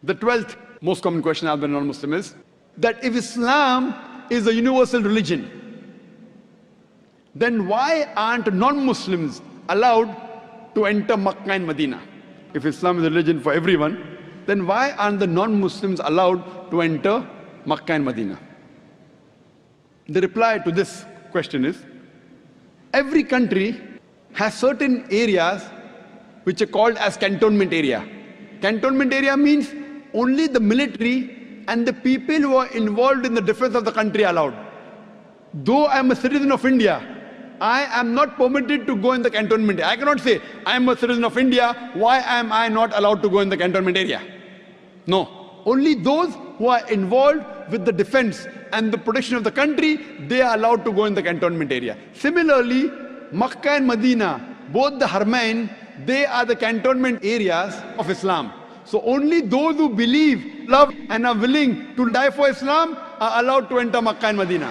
The 12th most common question asked by a non-Muslim is that if Islam is a universal religion, then why aren't non-Muslims allowed to enter Makkah and Medina? If Islam is a religion for everyone, then why aren't the non-Muslims allowed to enter Makkah and Medina? The reply to this question is, every country has certain areas which are called as cantonment area. Cantonment area means only the military and the people who are involved in the defense of the country are allowed. Though I am a citizen of India, I am not permitted to go in the cantonment area. I cannot say, I am a citizen of India, why am I not allowed to go in the cantonment area? No. Only those who are involved with the defense and the protection of the country, they are allowed to go in the cantonment area. Similarly, Makkah and Medina, both the Haramain, they are the cantonment areas of Islam. So only those who believe, love and are willing to die for Islam are allowed to enter Makkah and Medina.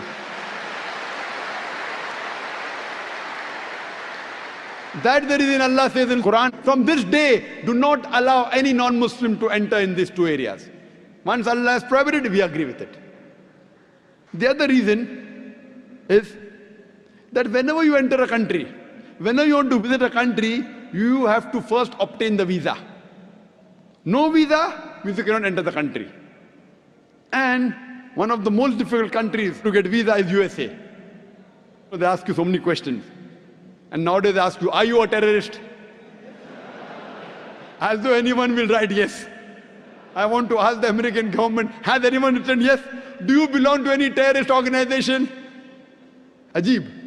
That's the reason Allah says in Quran, from this day, do not allow any non-Muslim to enter in these two areas. Once Allah has prohibited, we agree with it. The other reason is that whenever you enter a country, whenever you want to visit a country, you have to first obtain the visa. No visa means you cannot enter the country. And one of the most difficult countries to get visa is USA. So they ask you so many questions. And nowadays they ask you, are you a terrorist? As though anyone will write yes. I want to ask the American government, has anyone written yes? Do you belong to any terrorist organization? Ajib.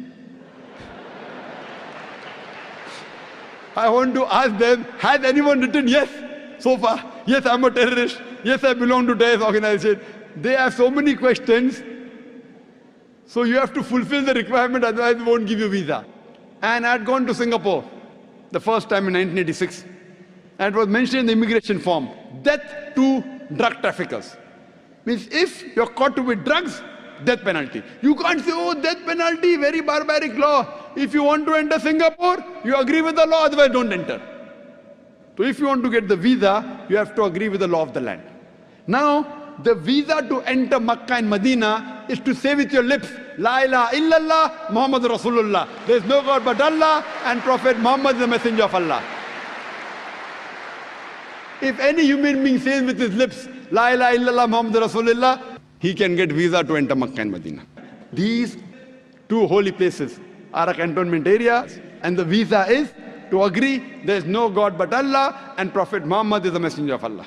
I want to ask them, has anyone written yes so far? Yes, I'm a terrorist. Yes, I belong to terrorist organization. They have so many questions. So you have to fulfill the requirement, otherwise they won't give you visa. And I had gone to Singapore the first time in 1986. And it was mentioned in the immigration form, death to drug traffickers. Means if you're caught with drugs, death penalty. You can't say, oh, death penalty, very barbaric law. If you want to enter Singapore, you agree with the law, otherwise don't enter. So if you want to get the visa, you have to agree with the law of the land. Now, the visa to enter Makkah and Medina is to say with your lips, La ilaha illallah, Muhammad Rasulullah. There is no God but Allah, and Prophet Muhammad is the messenger of Allah. If any human being says with his lips, La ilaha illallah, Muhammad Rasulullah, he can get visa to enter Makkah and Medina. These two holy places are a cantonment area, and the visa is to agree there is no God but Allah, and Prophet Muhammad is the messenger of Allah.